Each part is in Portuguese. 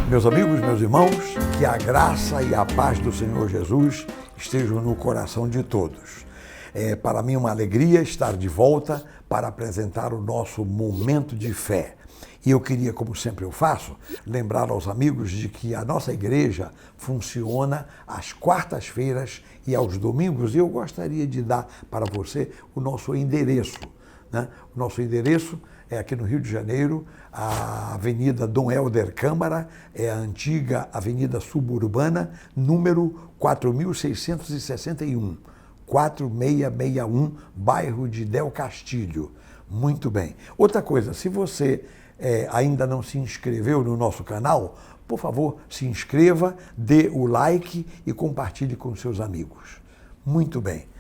Meus amigos, meus irmãos, que a graça e a paz do Senhor Jesus estejam no coração de todos. É para mim uma alegria estar de volta para apresentar o nosso momento de fé. E eu queria, como sempre eu faço, lembrar aos amigos de que a nossa igreja funciona às quartas-feiras e aos domingos. E eu gostaria de dar para você o nosso endereço, né? O nosso endereço é aqui no Rio de Janeiro, a Avenida Dom Helder Câmara, é a antiga Avenida Suburbana, número 4661, 4661, bairro de Del Castilho. Muito bem. Outra coisa, se você ainda não se inscreveu no nosso canal, por favor, se inscreva, dê o like e compartilhe com seus amigos. Muito bem.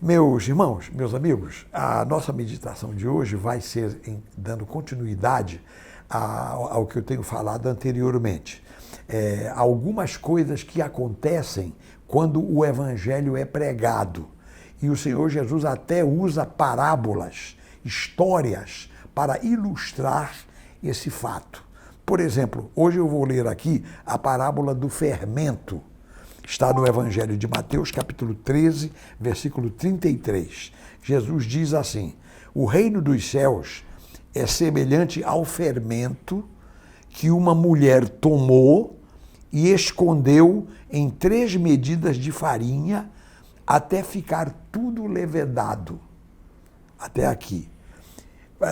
Meus irmãos, meus amigos, a nossa meditação de hoje vai ser dando continuidade ao que eu tenho falado anteriormente. Algumas coisas que acontecem quando o Evangelho é pregado. E o Senhor Jesus até usa parábolas, histórias, para ilustrar esse fato. Por exemplo, hoje eu vou ler aqui a parábola do fermento. Está no Evangelho de Mateus, capítulo 13, versículo 33. Jesus diz assim: o reino dos céus é semelhante ao fermento que uma mulher tomou e escondeu em 3 medidas de farinha até ficar tudo levedado. Até aqui.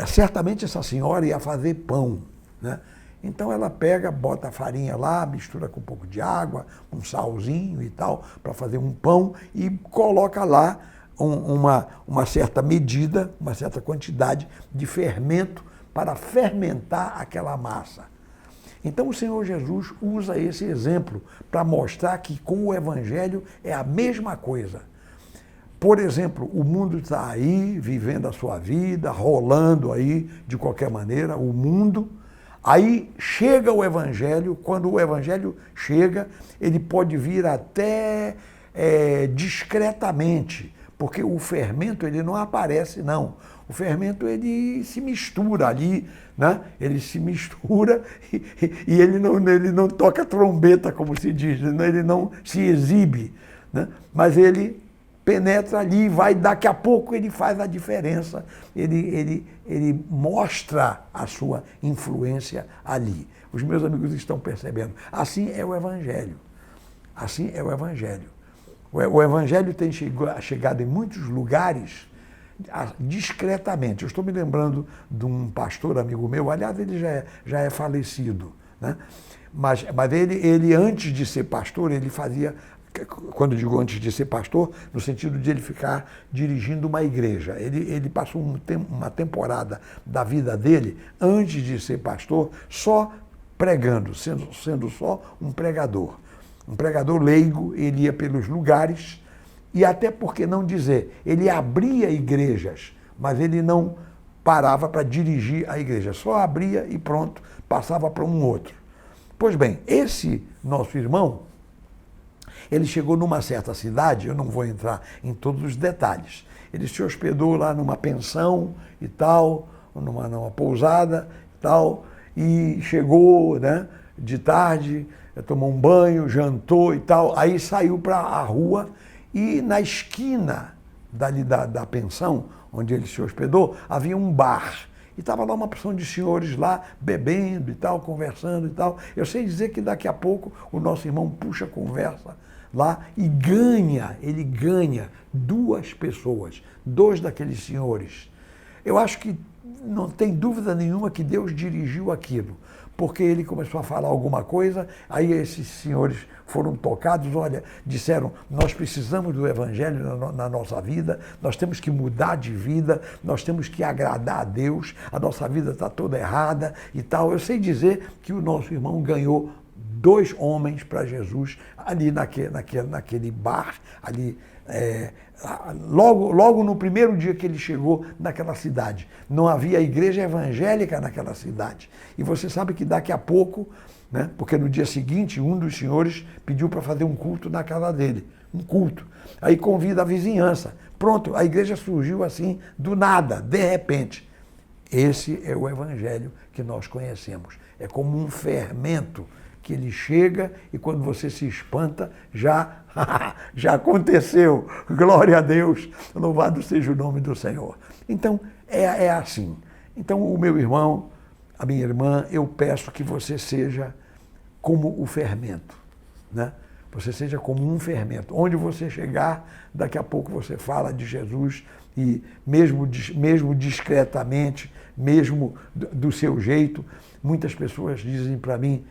Certamente essa senhora ia fazer pão, né? Então ela pega, bota a farinha lá, mistura com um pouco de água, um salzinho e tal, para fazer um pão e coloca lá uma certa medida, uma certa quantidade de fermento para fermentar aquela massa. Então o Senhor Jesus usa esse exemplo para mostrar que com o Evangelho é a mesma coisa. Por exemplo, o mundo está aí, vivendo a sua vida, rolando aí de qualquer maneira, o mundo. Aí chega o Evangelho, quando o Evangelho chega, ele pode vir até discretamente, porque o fermento ele não aparece, não. O fermento ele se mistura ali, né? Ele se mistura e ele não toca trombeta, como se diz, né? Ele não se exibe, né? Mas ele penetra ali, vai, daqui a pouco ele faz a diferença, ele mostra a sua influência ali. Os meus amigos estão percebendo. Assim é o Evangelho. Assim é o Evangelho. O Evangelho tem chegado em muitos lugares discretamente. Eu estou me lembrando de um pastor amigo meu, aliás, ele já é falecido, né? Mas ele, antes de ser pastor, ele fazia... Quando eu digo antes de ser pastor, no sentido de ele ficar dirigindo uma igreja. Ele passou uma temporada da vida dele, antes de ser pastor, só pregando, sendo só um pregador. Um pregador leigo, ele ia pelos lugares, e até por que não dizer, ele abria igrejas, mas ele não parava para dirigir a igreja, só abria e pronto, passava para um outro. Pois bem, esse nosso irmão, ele chegou numa certa cidade, eu não vou entrar em todos os detalhes. Ele se hospedou lá numa pensão e tal, numa pousada e tal, e chegou, né, de tarde, tomou um banho, jantou e tal, aí saiu para a rua e na esquina dali da pensão, onde ele se hospedou, havia um bar. E estava lá uma porção de senhores lá, bebendo e tal, conversando e tal. Eu sei dizer que daqui a pouco o nosso irmão puxa a conversa lá e ele ganha 2 pessoas, 2 daqueles senhores. Eu acho que não tem dúvida nenhuma que Deus dirigiu aquilo, porque ele começou a falar alguma coisa, aí esses senhores foram tocados, olha, disseram, nós precisamos do Evangelho na nossa vida, nós temos que mudar de vida, nós temos que agradar a Deus, a nossa vida está toda errada e tal. Eu sei dizer que o nosso irmão ganhou 2 homens para Jesus ali naquele bar, ali, logo no primeiro dia que ele chegou naquela cidade. Não havia igreja evangélica naquela cidade. E você sabe que daqui a pouco, né, porque no dia seguinte um dos senhores pediu para fazer um culto na casa dele, um culto. Aí convida a vizinhança. Pronto, a igreja surgiu assim, do nada, de repente. Esse é o evangelho que nós conhecemos. É como um fermento que ele chega e quando você se espanta, já aconteceu. Glória a Deus, louvado seja o nome do Senhor. Então, é assim. Então, o meu irmão, a minha irmã, eu peço que você seja como o fermento, né? Você seja como um fermento. Onde você chegar, daqui a pouco você fala de Jesus e mesmo discretamente, mesmo do seu jeito, muitas pessoas dizem para mim,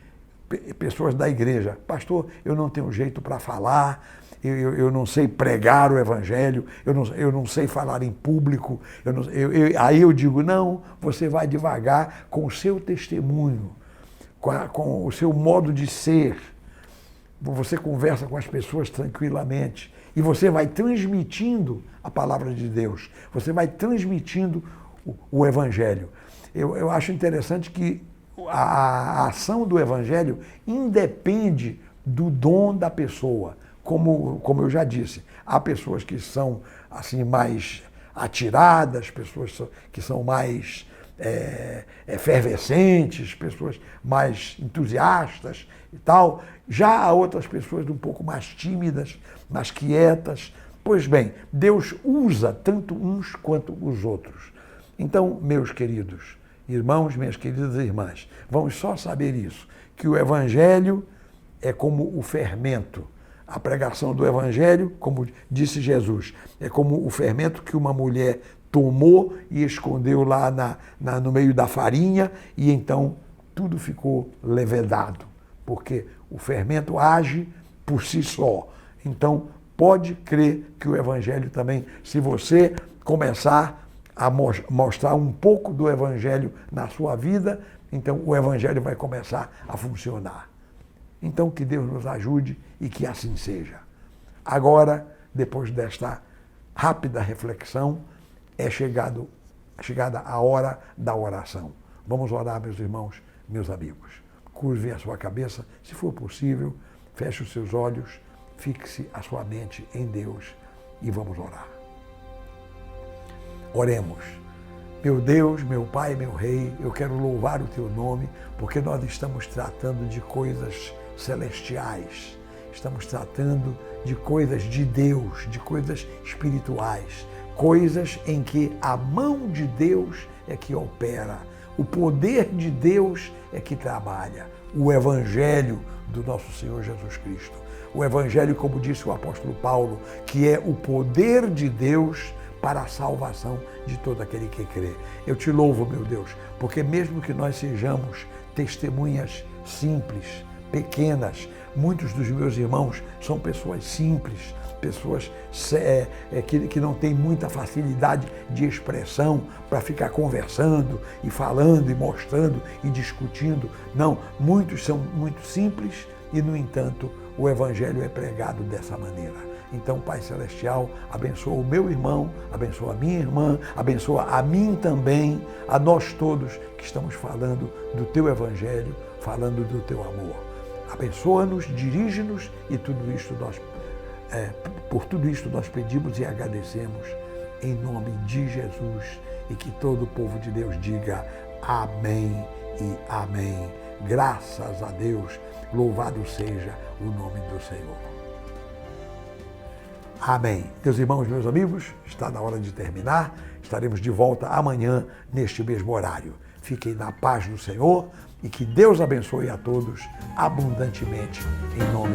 pessoas da igreja, pastor, eu não tenho jeito para falar, eu não sei pregar o evangelho, eu não sei falar em público. Aí eu digo, não, você vai devagar com o seu testemunho, com o seu modo de ser. Você conversa com as pessoas tranquilamente e você vai transmitindo a palavra de Deus, você vai transmitindo o evangelho. Eu acho interessante que a ação do evangelho independe do dom da pessoa. Como eu já disse, há pessoas que são assim mais atiradas, pessoas que são mais efervescentes, pessoas mais entusiastas e tal. Já há outras pessoas um pouco mais tímidas, mais quietas. Pois bem, Deus usa tanto uns quanto os outros. Então, meus queridos irmãos, minhas queridas irmãs, vamos só saber isso, que o evangelho é como o fermento. A pregação do evangelho, como disse Jesus, é como o fermento que uma mulher tomou e escondeu lá no meio da farinha e então tudo ficou levedado, porque o fermento age por si só. Então, pode crer que o evangelho também, se você começar a mostrar um pouco do evangelho na sua vida, então o evangelho vai começar a funcionar. Então, que Deus nos ajude e que assim seja. Agora, depois desta rápida reflexão, é chegada a hora da oração. Vamos orar, meus irmãos, meus amigos. Curve a sua cabeça, se for possível, feche os seus olhos, fixe a sua mente em Deus e vamos orar. Oremos. Meu Deus, meu Pai, meu Rei, eu quero louvar o Teu nome, porque nós estamos tratando de coisas celestiais, estamos tratando de coisas de Deus, de coisas espirituais, coisas em que a mão de Deus é que opera, o poder de Deus é que trabalha, o Evangelho do nosso Senhor Jesus Cristo. O Evangelho, como disse o apóstolo Paulo, que é o poder de Deus para a salvação de todo aquele que crê. Eu te louvo, meu Deus, porque mesmo que nós sejamos testemunhas simples, pequenas, muitos dos meus irmãos são pessoas simples, pessoas que não têm muita facilidade de expressão para ficar conversando e falando e mostrando e discutindo. Não, muitos são muito simples e, no entanto, o Evangelho é pregado dessa maneira. Então, Pai Celestial, abençoa o meu irmão, abençoa a minha irmã, abençoa a mim também, a nós todos que estamos falando do Teu Evangelho, falando do Teu amor. Abençoa-nos, dirige-nos e por tudo isto nós pedimos e agradecemos em nome de Jesus e que todo o povo de Deus diga amém e amém. Graças a Deus, louvado seja o nome do Senhor. Amém. Meus irmãos, meus amigos, está na hora de terminar. Estaremos de volta amanhã neste mesmo horário. Fiquem na paz do Senhor e que Deus abençoe a todos abundantemente em nome